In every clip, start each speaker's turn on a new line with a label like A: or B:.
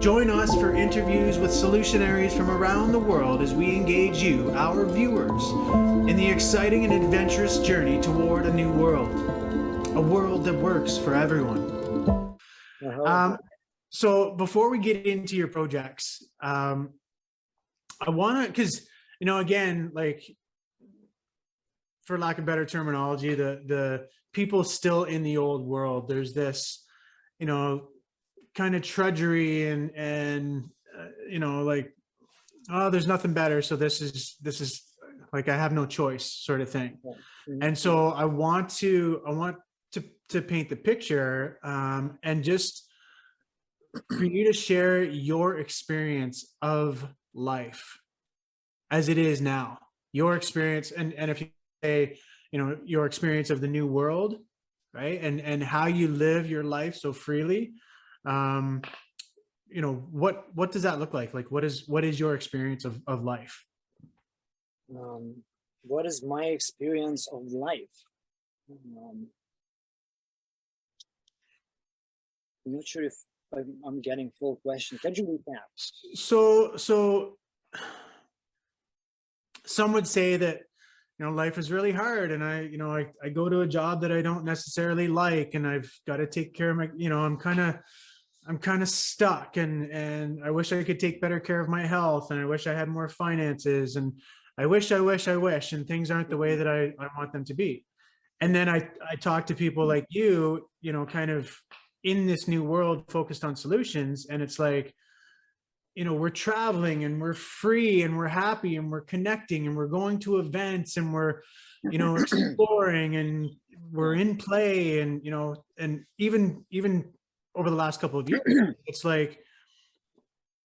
A: Join us for interviews with solutionaries from around the world as we engage you, our viewers, in the exciting and adventurous journey toward a new world. A world that works for everyone. So before we get into your projects, I want to, because, you know, again, like, for lack of better terminology, the people still in the old world, there's this, you know, kind of trudgery and you know, like, oh, there's nothing better, so this is like, I have no choice, sort of thing. And so I want to paint the picture, and just for you to share your experience of life as it is now, your experience, and if you say, you know, your experience of the new world, right, and how you live your life so freely. You know, what does that look like? Like, what is your experience of life?
B: What is my experience of life? I'm not sure if I'm getting full question. Can you repeat that?
A: So some would say that, you know, life is really hard, and I go to a job that I don't necessarily like, and I've got to take care of my, you know, I'm kind of stuck, and I wish I could take better care of my health, and I wish I had more finances, and I wish, and things aren't the way that I want them to be. And then I talk to people like you know, kind of in this new world focused on solutions, and it's like, you know, we're traveling and we're free and we're happy and we're connecting and we're going to events and we're, you know, exploring and we're in play, and, you know, and even over the last couple of years, it's like,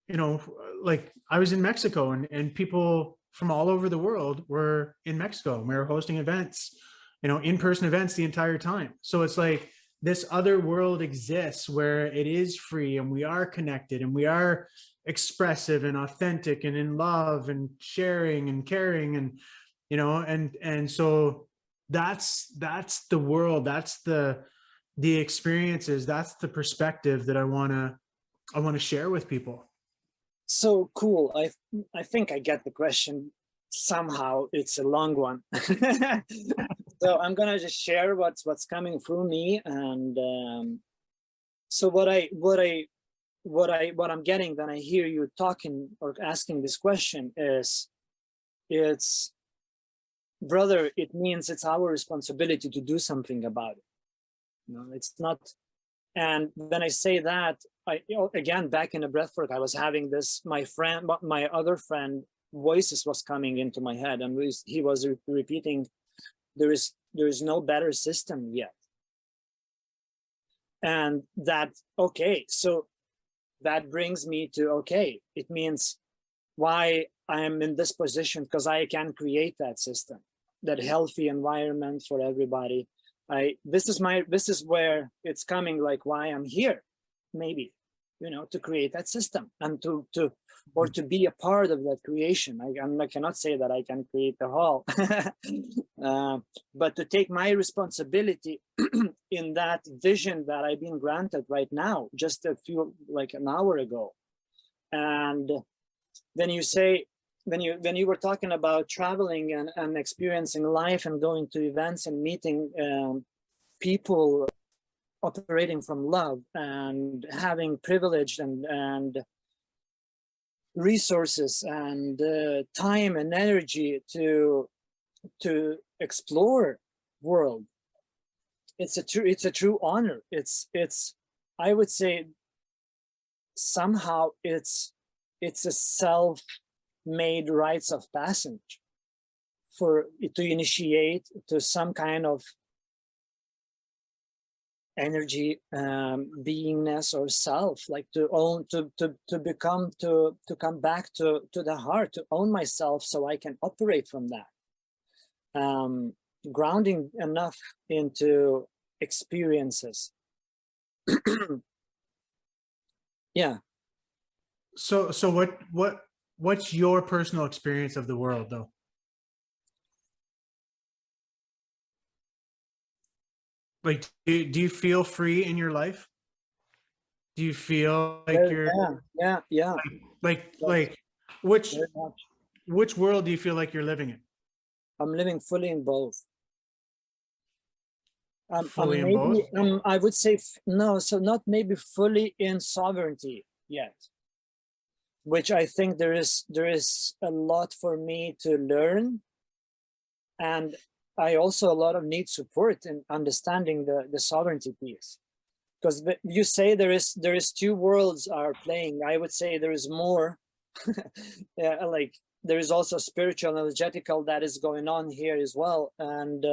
A: you know, like, I was in Mexico, and people from all over the world were in Mexico. We were hosting events, you know, in-person events the entire time. So it's like, this other world exists where it is free, and we are connected, and we are expressive and authentic and in love and sharing and caring, and, you know, and so that's the world, that's the experiences, that's the perspective that I want to share with people.
B: So cool. I think I get the question somehow. It's a long one. So I'm gonna just share what's coming through me, and so what I'm getting when I hear you talking or asking this question is, it's, brother, it means it's our responsibility to do something about it. You know, it's not. And when I say that, again, back in the breathwork, I was having this, my other friend voices was coming into my head, and he was repeating, there is no better system yet. And that, okay, so that brings me to, okay, it means why I am in this position, because I can create that system, that healthy environment for everybody. This is where it's coming, like, why I'm here, maybe, you know, to create that system, and to be a part of that creation. I cannot say that I can create the whole, but to take my responsibility in that vision that I've been granted right now, just like an hour ago. And then you say, when you were talking about traveling and experiencing life and going to events and meeting people operating from love and having privilege and resources and time and energy to explore world, it's a true honor. It's I would say somehow it's a self-made rites of passage for to initiate to some kind of energy, beingness or self, like to own, to come back to the heart, to own myself, so I can operate from that, grounding enough into experiences. Yeah.
A: So what's your personal experience of the world, though? Like, do you feel free in your life? Do you feel like you're
B: Yeah, that's
A: like which
B: very much.
A: which world do you feel like you're living in?
B: I'm living fully in both.
A: Fully in both?
B: I would say no, so not maybe fully in sovereignty yet, which I think there is a lot for me to learn, and I also a lot of need support in understanding the sovereignty piece. Because you say there is two worlds are playing. I would say there is more. Yeah, like there is also spiritual, energetical that is going on here as well, and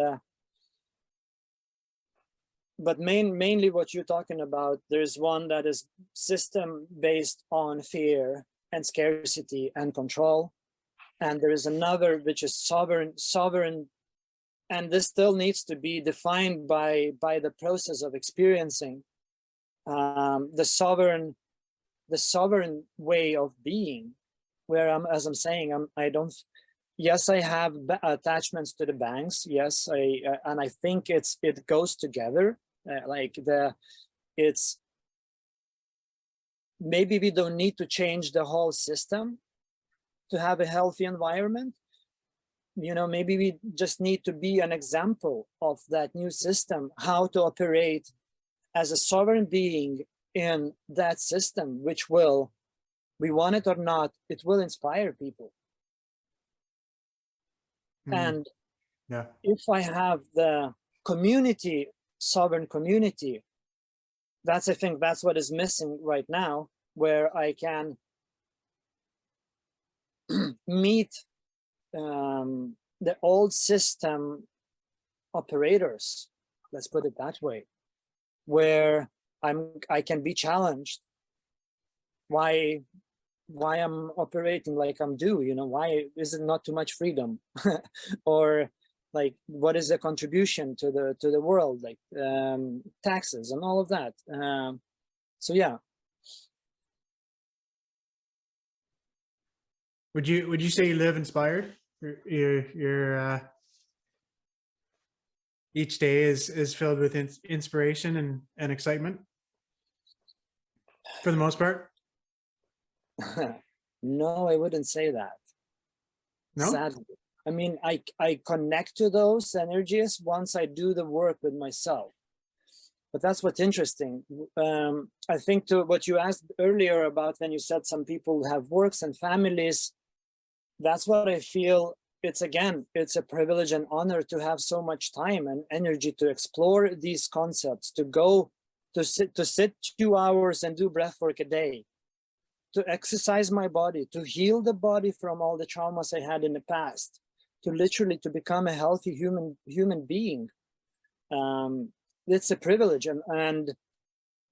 B: but mainly what you're talking about, there's one that is system based on fear and scarcity and control, and there is another which is sovereign, and this still needs to be defined by the process of experiencing the sovereign way of being, where as I'm saying, I don't. Yes, I have attachments to the banks. Yes, and I think it goes together. Like it's maybe we don't need to change the whole system to have a healthy environment. You know, maybe we just need to be an example of that new system, how to operate as a sovereign being in that system, which will, we want it or not, it will inspire people. And
A: yeah,
B: if I have the community, sovereign community, I think that's what is missing right now, where I can meet the old system operators, let's put it that way, where I can be challenged why I'm operating like I'm due, you know, why is it not too much freedom? Or like, what is the contribution to the world, like taxes and all of that. So yeah.
A: would you say you live inspired? You're each day is filled with inspiration and excitement for the most part?
B: No, I wouldn't say that.
A: No?
B: Sadly. I mean, I connect to those energies once I do the work with myself. But that's what's interesting. I think to what you asked earlier about when you said some people have works and families, that's what I feel. It's a privilege and honor to have so much time and energy to explore these concepts, to go to sit 2 hours and do breath work a day, to exercise my body, to heal the body from all the traumas I had in the past, to literally to become a healthy human being. It's a privilege, and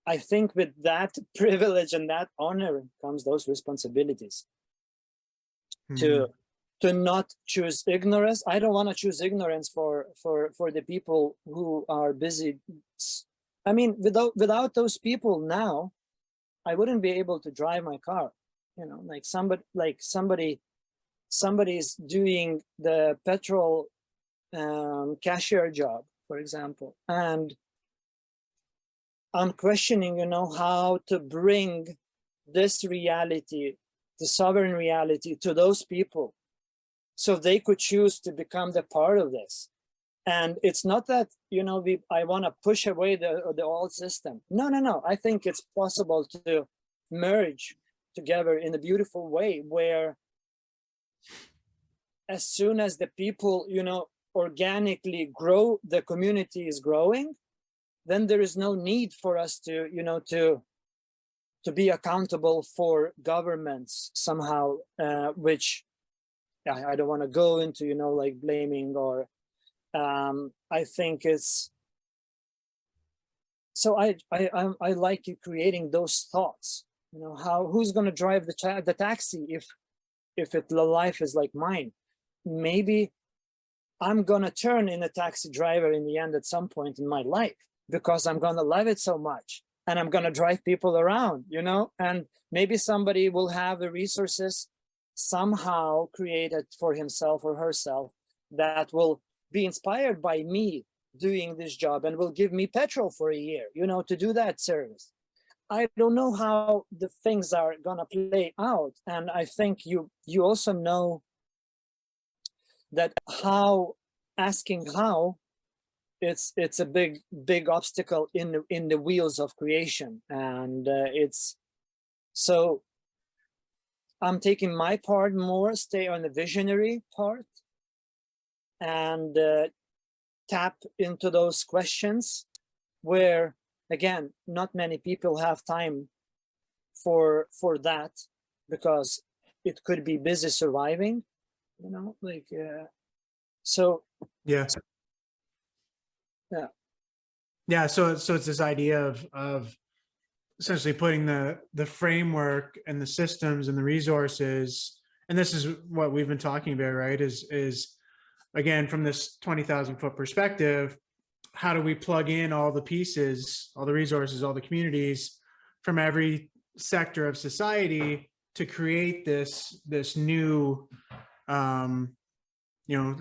B: I think with that privilege and that honor comes those responsibilities. To not choose ignorance. I don't want to choose ignorance for the people who are busy. I mean, without those people now, I wouldn't be able to drive my car. You know, like somebody's doing the petrol cashier job, for example, and I'm questioning, you know, how to bring this reality, the sovereign reality, to those people, so they could choose to become the part of this. And it's not that, you know, I want to push away the old system. No. I think it's possible to merge together in a beautiful way, where as soon as the people, you know, organically grow, the community is growing, then there is no need for us to, you know, to be accountable for governments somehow, which I don't want to go into, you know, like blaming or I think it's so I like creating those thoughts, you know, who's going to drive the taxi if the life is like mine. Maybe I'm going to turn in a taxi driver in the end at some point in my life, because I'm going to love it so much, and I'm going to drive people around, you know, and maybe somebody will have the resources somehow created for himself or herself that will be inspired by me doing this job and will give me petrol for a year, you know, to do that service. I don't know how the things are gonna play out. And I think you also know that asking how, it's a big obstacle in the wheels of creation. And it's so I'm taking my part more, stay on the visionary part, and tap into those questions where, again, not many people have time for that, because it could be busy surviving, like so
A: Yeah.
B: yeah.
A: Yeah. So it's this idea of essentially putting the framework and the systems and the resources, and this is what we've been talking about, right? Is again, from this 20,000 foot perspective, how do we plug in all the pieces, all the resources, all the communities from every sector of society to create this new,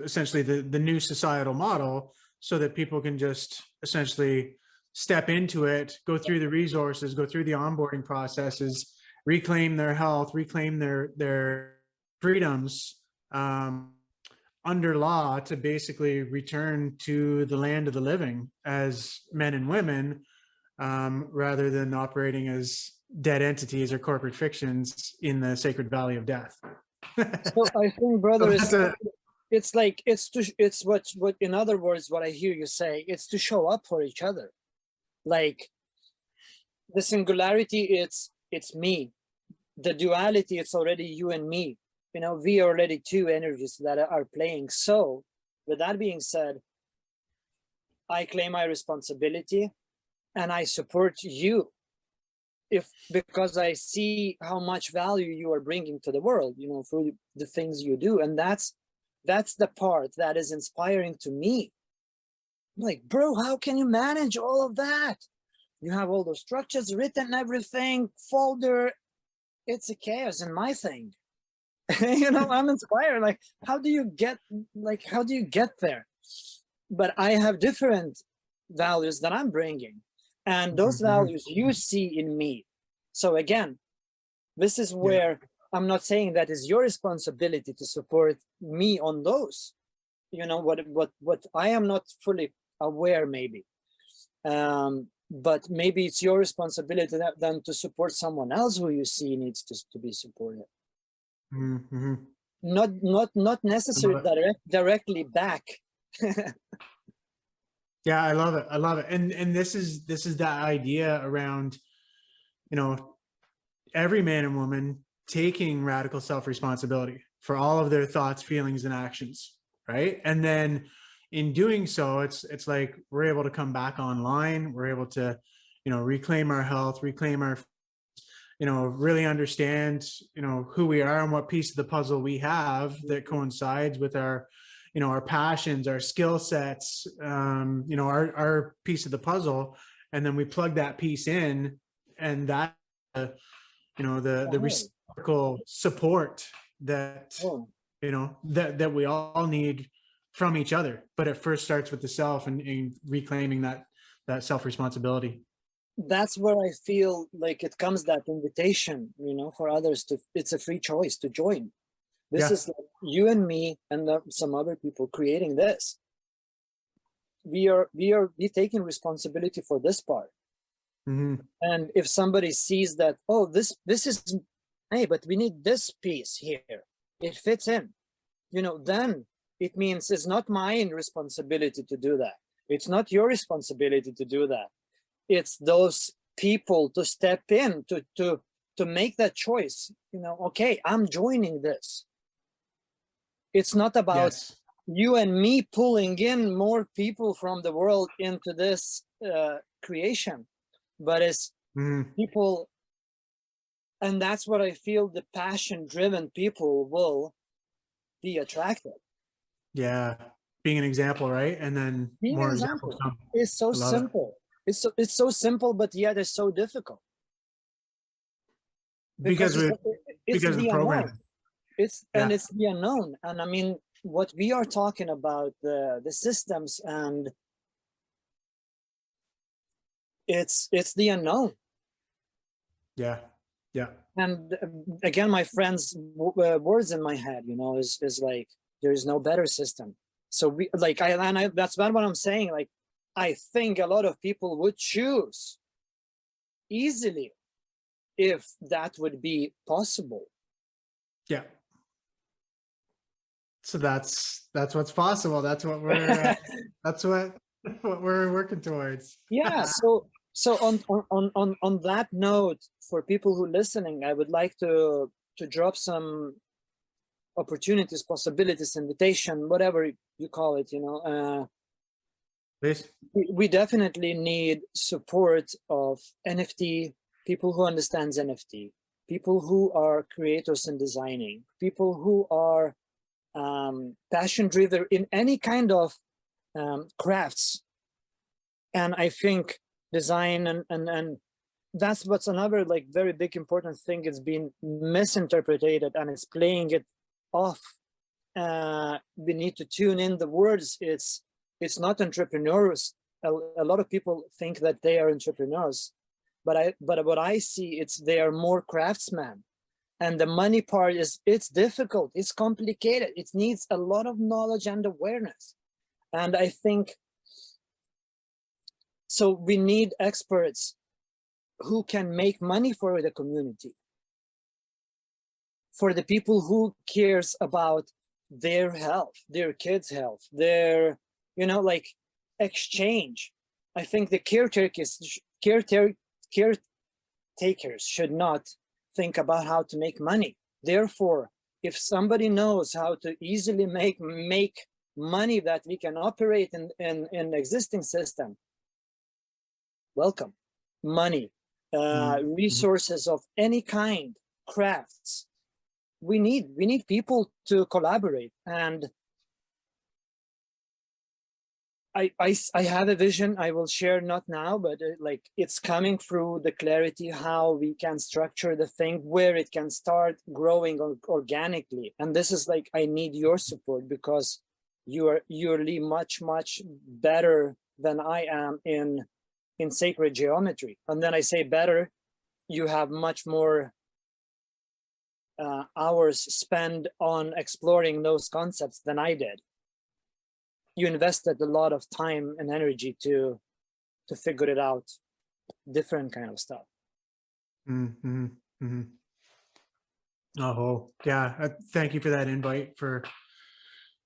A: essentially the new societal model, so that people can just essentially step into it, go through the resources, go through the onboarding processes, reclaim their health, reclaim their freedoms, under law, to basically return to the land of the living as men and women, rather than operating as dead entities or corporate fictions in the sacred valley of death.
B: So I think, brother,
A: So
B: it's like it's what in other words, what I hear you say, it's to show up for each other. Like the singularity, it's me. The duality, it's already you and me. We are already two energies that are playing. So with that being said, I claim my responsibility and I support you, because I see how much value you are bringing to the world, through the things you do. And that's the part that is inspiring to me. Like, bro, how can you manage all of that? You have all those structures written, everything, folder. It's a chaos in my thing. I'm inspired. Like, how do you get there? But I have different values that I'm bringing, and those values you see in me. So again, this is where I'm not saying that is your responsibility to support me on those. What I am not fully aware, maybe, but maybe it's your responsibility then to support someone else who you see needs to be supported.
A: Mm-hmm.
B: Not necessarily directly back.
A: Yeah, I love it. I love it. And this is that idea around, every man and woman taking radical self-responsibility for all of their thoughts, feelings, and actions, right? And then in doing so, it's like we're able to come back online. We're able to, reclaim our health, reclaim our, really understand, who we are and what piece of the puzzle we have that coincides with our, our passions, our skill sets, our piece of the puzzle. And then we plug that piece in, and that, the reciprocal support that, that we all need from each other. But it first starts with the self and reclaiming that self-responsibility.
B: That's where I feel like it comes, that invitation, for others it's a free choice to join. This is like you and me and some other people creating this. We taking responsibility for this part.
A: Mm-hmm.
B: And if somebody sees that, oh, this is, hey, but we need this piece here, it fits in, then it means it's not my responsibility to do that. It's not your responsibility to do that. It's those people to step in to make that choice. Okay, I'm joining this. It's not about you and me pulling in more people from the world into this creation, but it's people. And that's what I feel, the passion-driven people will be attracted.
A: Yeah, being an example, right? And then
B: Being
A: more
B: an
A: examples
B: example.
A: come.
B: It's so simple. It's so simple, but yet it's so difficult.
A: Because
B: it's
A: the program.
B: And it's the unknown. And I mean, what we are talking about, the systems, and it's the unknown.
A: Yeah. Yeah.
B: And again, my friend's words in my head, you know, is like, there is no better system. So we like, that's not what I'm saying. Like, I think a lot of people would choose easily if that would be possible.
A: Yeah. So that's what's possible. That's what we're that's what we're working towards.
B: Yeah. So on that note, for people who are listening, I would like to drop some opportunities, possibilities, invitation, whatever you call it, you know.
A: Please.
B: We definitely need support of NFT, people who understands NFT, people who are creators in designing, people who are passion driven in any kind of crafts. And I think design and that's what's another like very big important thing. It's been misinterpreted and it's playing it off. We need to tune in the words. It's not entrepreneurs. A lot of people think that they are entrepreneurs, but what I see, it's they are more craftsmen. And the money part is, it's difficult, it's complicated, it needs a lot of knowledge and awareness. And I think so we need experts who can make money for the community, for the people who cares about their health, their kids' health, their, you know, like exchange. I think the caretakers should not think about how to make money. Therefore, if somebody knows how to easily make money that we can operate in existing system, welcome. Money, resources of any kind, crafts. We need people to collaborate. And I have a vision I will share, not now, but like it's coming through the clarity how we can structure the thing where it can start growing organically. And this is like, I need your support, because you're much better than I am in sacred geometry. And then I say better, you have much more hours spent on exploring those concepts than I did. You invested a lot of time and energy to figure it out, different kind of stuff.
A: Mm-hmm. Mm-hmm. Oh, yeah. Thank you for that invite, for,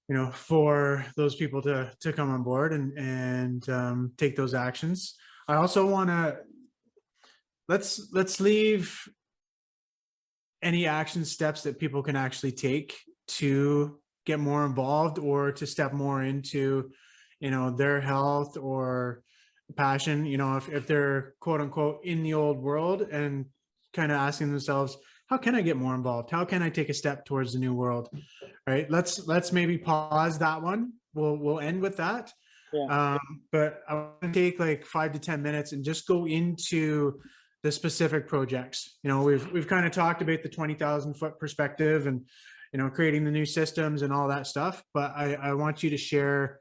A: you know, for those people to come on board and take those actions. I also want to, let's leave any action steps that people can actually take to get more involved or to step more into, you know, their health or passion. You know, if they're quote unquote in the old world and kind of asking themselves, how can I get more involved? How can I take a step towards the new world? Right. Let's maybe pause that one. We'll end with that.
B: Yeah.
A: But I want to take like 5 to 10 minutes and just go into the specific projects. You know, we've kind of talked about the 20,000 foot perspective and, you know, creating the new systems and all that stuff. But I want you to share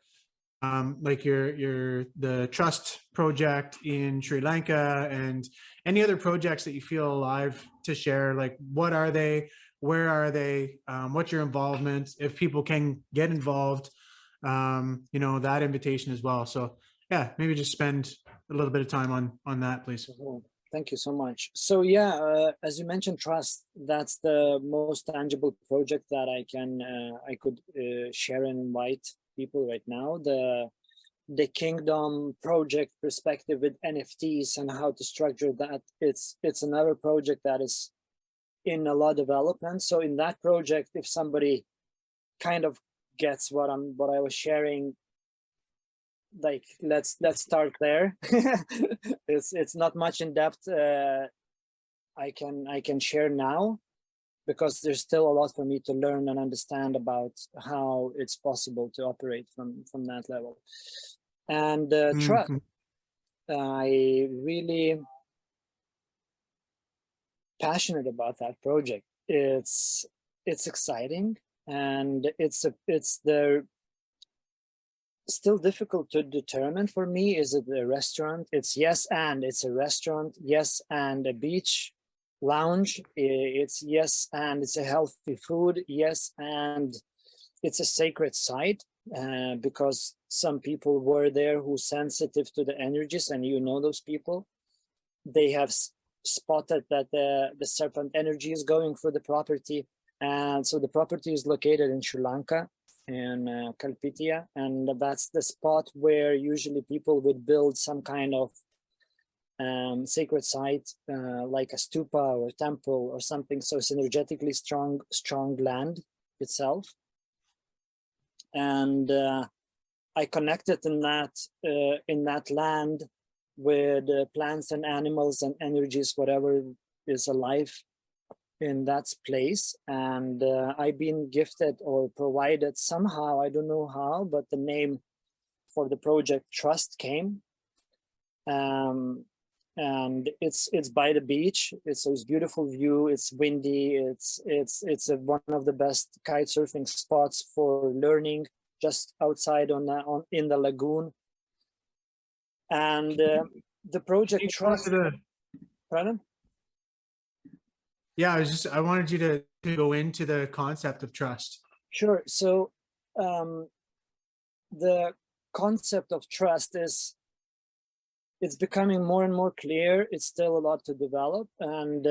A: like the trust project in Sri Lanka and any other projects that you feel alive to share. Like, what are they? Where are they? What's your involvement? If people can get involved, you know, that invitation as well. So yeah, maybe just spend a little bit of time on that, please.
B: Thank you so much. So yeah, as you mentioned, trust, that's the most tangible project that I could share and invite people right now. The Kingdom project perspective with NFTs and how to structure that, it's another project that is in a lot of development. So in that project, if somebody kind of gets what I was sharing, like let's start there. It's not much in depth I can share now, because there's still a lot for me to learn and understand about how it's possible to operate from that level. And trust, I really passionate about that project. It's exciting, and it's the still difficult to determine for me. Is it a restaurant? It's yes, and it's a restaurant. Yes, and a beach. lounge. It's yes, and it's a healthy food. Yes, and it's a sacred site because some people were there who sensitive to the energies, and you know those people. They have spotted that the serpent energy is going through the property, and so the property is located in Sri Lanka, in Kalpitia, and that's the spot where usually people would build some kind of sacred site, like a stupa or temple or something. So it's energetically strong land itself. And I connected in that land with plants and animals and energies, whatever is alive in that place. And I've been gifted or provided somehow, I don't know how, but the name for the project Trust came. And it's by the beach. It's a beautiful view. It's windy. It's one of the best kite surfing spots for learning, just outside in the lagoon. And the project Trust. Pardon?
A: Yeah, I wanted you to go into the concept of trust.
B: Sure. So the concept of trust is, it's becoming more and more clear. It's still a lot to develop. And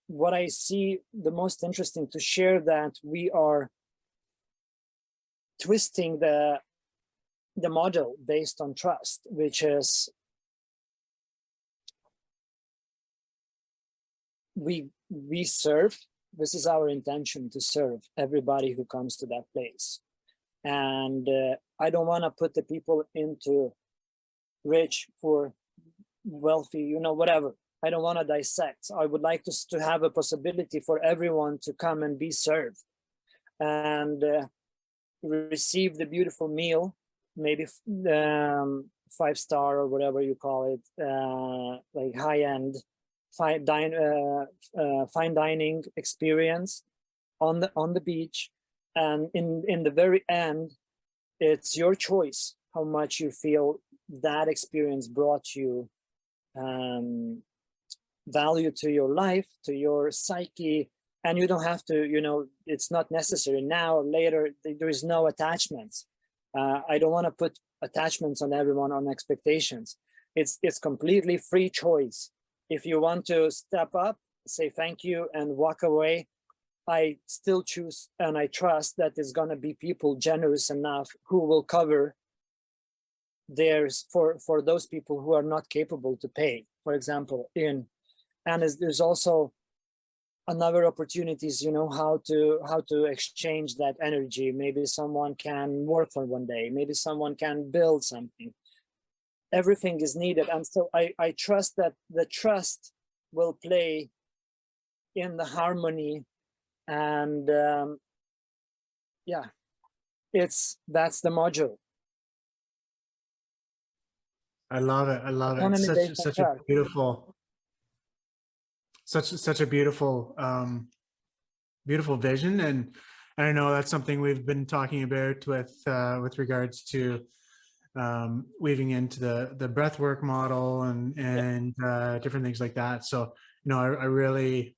B: what I see the most interesting to share, that we are twisting the model based on trust, which is we serve. This is our intention, to serve everybody who comes to that place. And I don't want to put the people into rich, poor, wealthy, whatever. I don't want to dissect. I would like to have a possibility for everyone to come and be served and receive the beautiful meal, maybe 5-star or whatever you call it, like high-end fine dining experience on the beach. And in the very end, it's your choice how much you feel that experience brought you value to your life, to your psyche. And you don't have to, it's not necessary now or later. There is no attachments. I don't want to put attachments on everyone, on expectations. It's completely free choice. If you want to step up, say thank you and walk away, I still choose, and I trust that there's going to be people generous enough who will cover theirs for those people who are not capable to pay, for example. And there's also another opportunities, how to exchange that energy. Maybe someone can work for one day, maybe someone can build something. Everything is needed. And so I trust that the trust will play in the harmony. And yeah, that's the module.
A: I love it. I love it. Such a beautiful, such a beautiful, beautiful vision. And I know that's something we've been talking about with regards to weaving into the breathwork model and different things like that. So, I really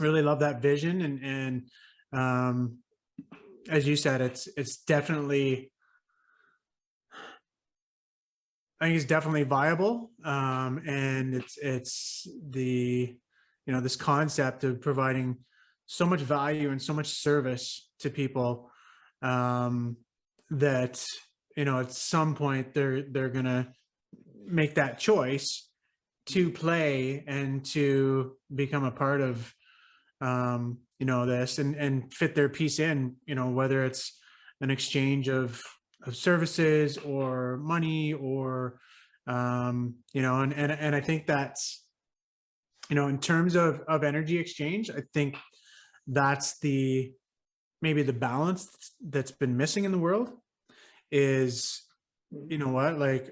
A: love that vision. And as you said, it's definitely, I think it's definitely viable. And it's the, this concept of providing so much value and so much service to people that, at some point they're going to make that choice to play and to become a part of, this and fit their piece in, whether it's an exchange of services or money or, and I think that's, in terms of energy exchange, I think that's maybe the balance that's been missing in the world is, like,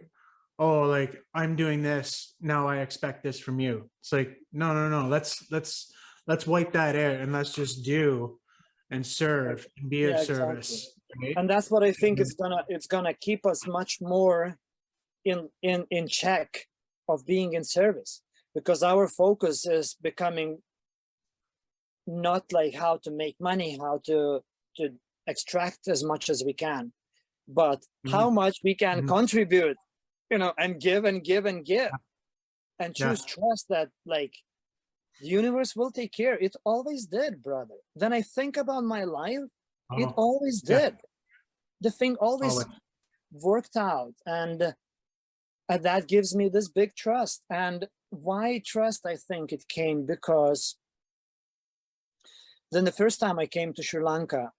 A: oh, like I'm doing this, now I expect this from you. It's like, no, let's wipe that out and let's just do and serve and be of service.
B: Exactly.
A: Right?
B: And that's what I think it's gonna keep us much more in check of being in service. because our focus is becoming not like how to make money, how to extract as much as we can, but how much we can contribute, you know, and give and give and give, and choose trust that like the universe will take care. It always did, brother. Then I think about my life, it always did. The thing always worked out, and that gives me this big trust. And why trust? I think it came because then the first time I came to Sri Lanka,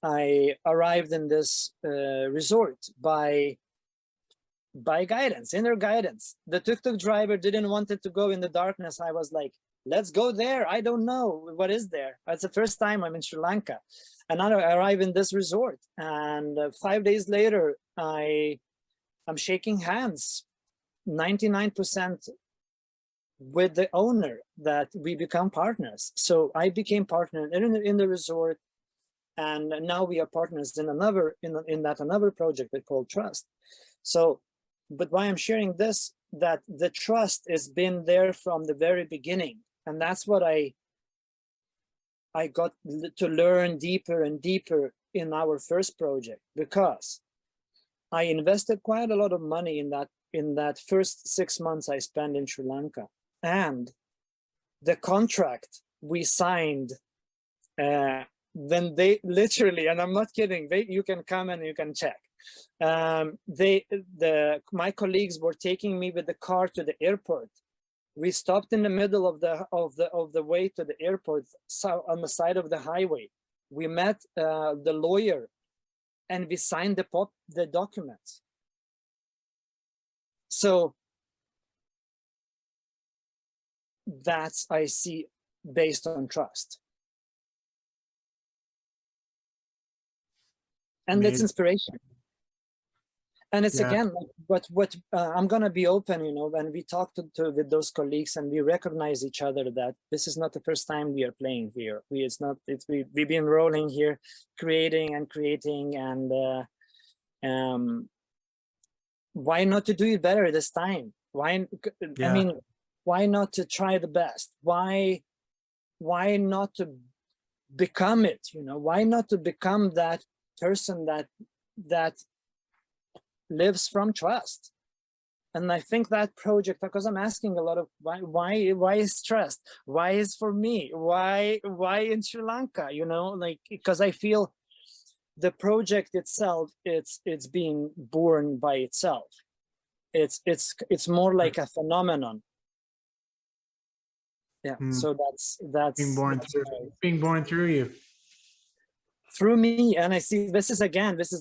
B: I arrived in this resort by guidance, inner guidance. The tuk-tuk driver didn't want it to go in the darkness. I was like, let's go there. I don't know what is there. It's the first time I'm in Sri Lanka. And I arrive in this resort. And 5 days later, I'm shaking hands, 99% with the owner, that we become partners. So I became partner in the resort. And now we are partners in another project they call Trust. So, but why I'm sharing this, that the trust has been there from the very beginning. And that's what I got to learn deeper and deeper in our first project, because I invested quite a lot of money in that first 6 months I spent in Sri Lanka. And the contract we signed, then they literally, and I'm not kidding, you can come and you can check. My colleagues were taking me with the car to the airport. We stopped in the middle of the way to the airport, so on the side of the highway. We met the lawyer, and we signed the documents. So that's, I see, based on trust. And it's inspiration. And it's again, what I'm gonna be open, you know, when we talk with those colleagues and we recognize each other, that this is not the first time we are playing here. We've been rolling here, creating, and why not to do it better this time? Why? I mean, why not to try the best? Why not to become it? You know, why not to become that person that lives from trust? And I think that project, because I'm asking a lot of why is trust? Why is for me? Why in Sri Lanka? You know, like, because I feel the project itself, it's being born by itself. It's more like a phenomenon. Yeah. So that's
A: being born through you.
B: Through me. And I see this is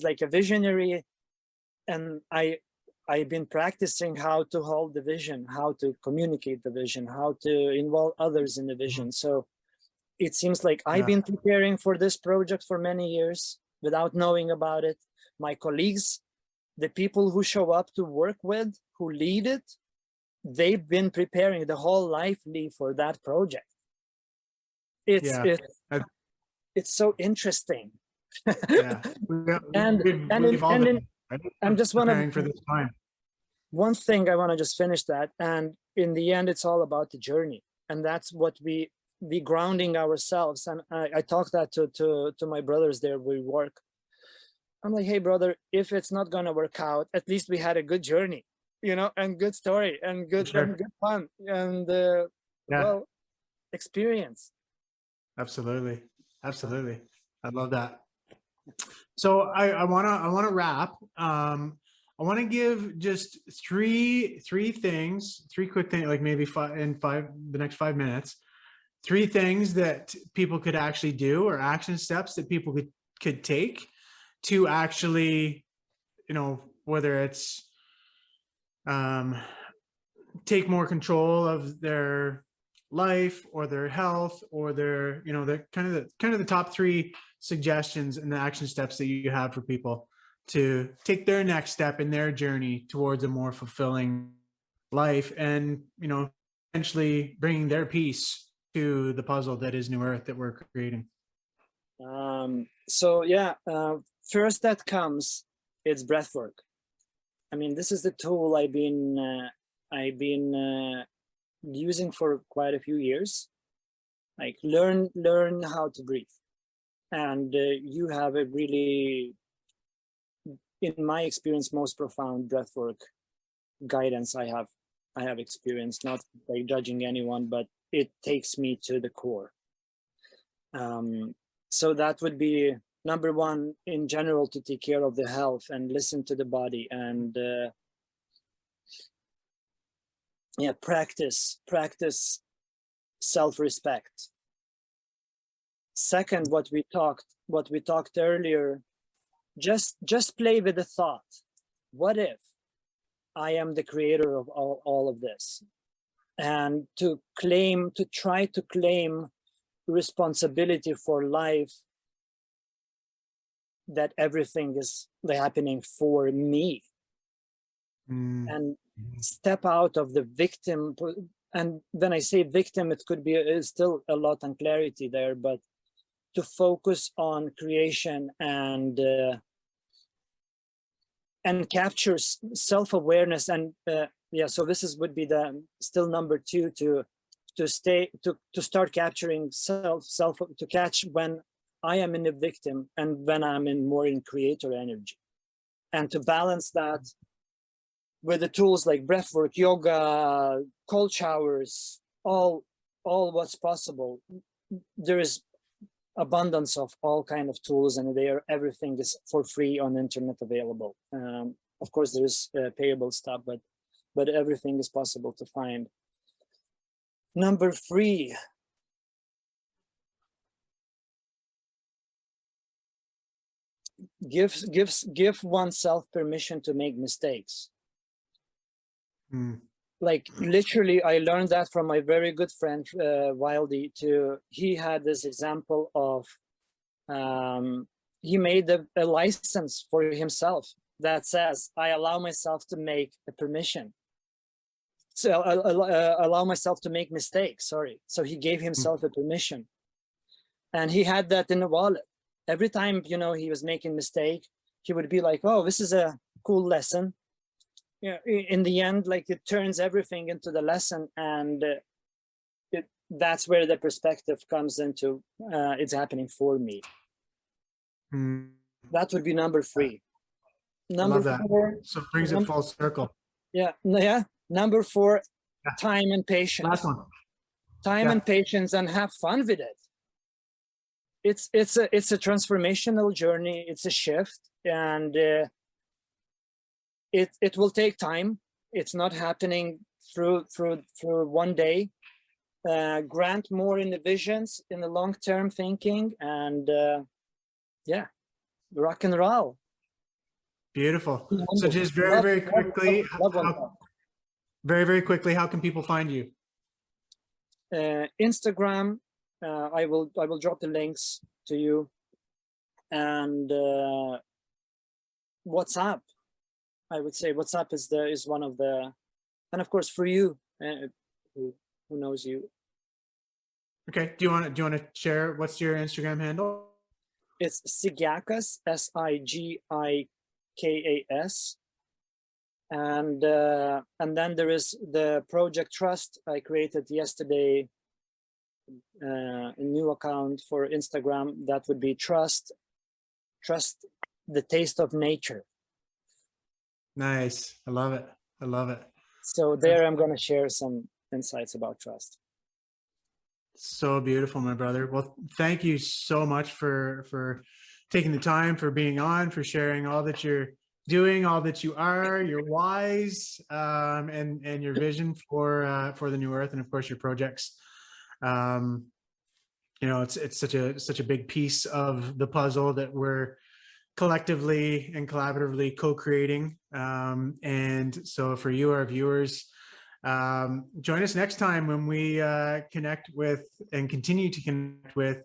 B: like a visionary, and I've been practicing how to hold the vision, how to communicate the vision, how to involve others in the vision. So it seems like I've been preparing for this project for many years without knowing about it. My colleagues, the people who show up to work with, who lead it, they've been preparing the whole life for that project. It's so interesting. I'm just preparing for this time. One thing I want to just finish that, and in the end, it's all about the journey, and that's what we grounding ourselves. And I talk that to my brothers there. We work. I'm like, hey, brother, if it's not gonna work out, at least we had a good journey, you know, and good story, and good fun, and well, experience.
A: Absolutely. I love that. So I wanna wrap. I want to give just three quick things, like maybe the next 5 minutes, 3 things that people could actually do, or action steps that people could take to actually, you know, whether it's take more control of their life or their health, or their, you know, the kind of the top 3 suggestions and the action steps that you have for people to take their next step in their journey towards a more fulfilling life, and, you know, eventually bringing their piece to the puzzle that is New Earth that we're creating.
B: So yeah, first that comes, it's breath work. I mean, this is the tool I've been using for quite a few years. Like learn how to breathe. And you have a really, in my experience, most profound breathwork guidance I have experienced, not like judging anyone, but it takes me to the core. So that would be number one in general, to take care of the health and listen to the body, and yeah, practice self-respect. Second, what we talked earlier, just play with the thought, what if I am the creator of all of this? And to try to claim responsibility for life, that everything is happening for me. And step out of the victim. And when I say victim, it could be still a lot of clarity there, but to focus on creation and capture self-awareness. And yeah, so this would be the still number two, to start capturing to catch when I am in the victim and when I'm more in creator energy, and to balance that with the tools like breathwork, yoga, cold showers, all what's possible. There is abundance of all kind of tools, and everything is for free on the internet available. Of course, there is payable stuff, but everything is possible to find. Number 3. Give oneself permission to make mistakes. Like literally, I learned that from my very good friend Wildy. He had this example of he made a license for himself that says, I allow myself to make a permission. So allow myself to make mistakes. Sorry. So he gave himself a permission, and he had that in the wallet. Every time, he was making mistake, he would be like, oh, this is a cool lesson. Yeah, in the end, like, it turns everything into the lesson, and that's where the perspective comes into. It's happening for me. That would be number 3. Number 4.
A: So it brings it full circle.
B: Yeah. Number 4, time and patience.
A: Last one.
B: Time and patience, and have fun with it. It's a transformational journey. It's a shift, and it will take time. It's not happening through one day. Grant more in the visions, in the long-term thinking, and yeah, rock and roll.
A: Beautiful. So just very quickly, very quickly, how can people find you? Instagram.
B: I will drop the links to you, and WhatsApp. I would say WhatsApp is one of the, and of course for you, who knows you. Okay. Do you want to share what's your Instagram handle? It's Sigikas, Sigikas, and then there is the Project Trust. I created yesterday a new account for Instagram. That would be Trust the Taste of Nature. Nice. I love it. So there I'm going to share some insights about trust. So beautiful, my brother. Well, thank you so much for taking the time, for being on, for sharing all that you're doing, all that you are, your whys, and your vision for the New Earth, and of course your projects. It's such a big piece of the puzzle that we're collectively and collaboratively co-creating. And so for you, our viewers, join us next time when we connect with and continue to connect with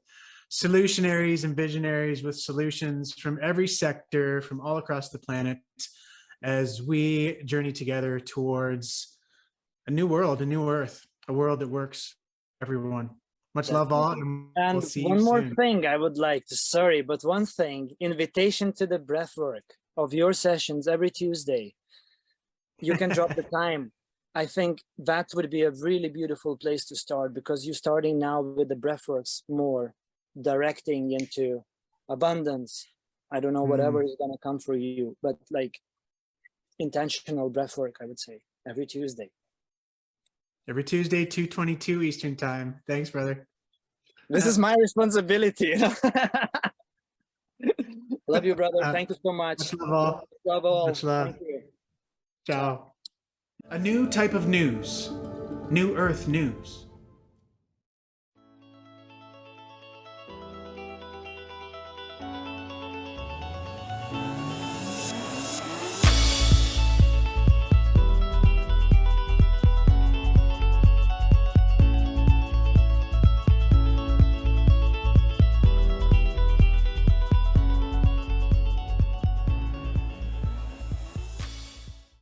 B: solutionaries and visionaries with solutions from every sector, from all across the planet, as we journey together towards a new world, a new Earth, a world that works for everyone. Much love all. And we'll see one more thing I would like to, but one thing, invitation to the breathwork of your sessions every Tuesday. You can drop the time. I think that would be a really beautiful place to start, because you're starting now with the breathworks more, directing into abundance. I don't know, whatever is going to come for you, but like intentional breathwork, I would say, every Tuesday.
A: Every Tuesday, 2:22 Eastern time. Thanks, brother.
B: This is my responsibility. Love you, brother. Thank you so much.
A: Much love all.
B: Love all.
A: Much love.
B: Thank you.
A: Ciao. A new type of news. New Earth news.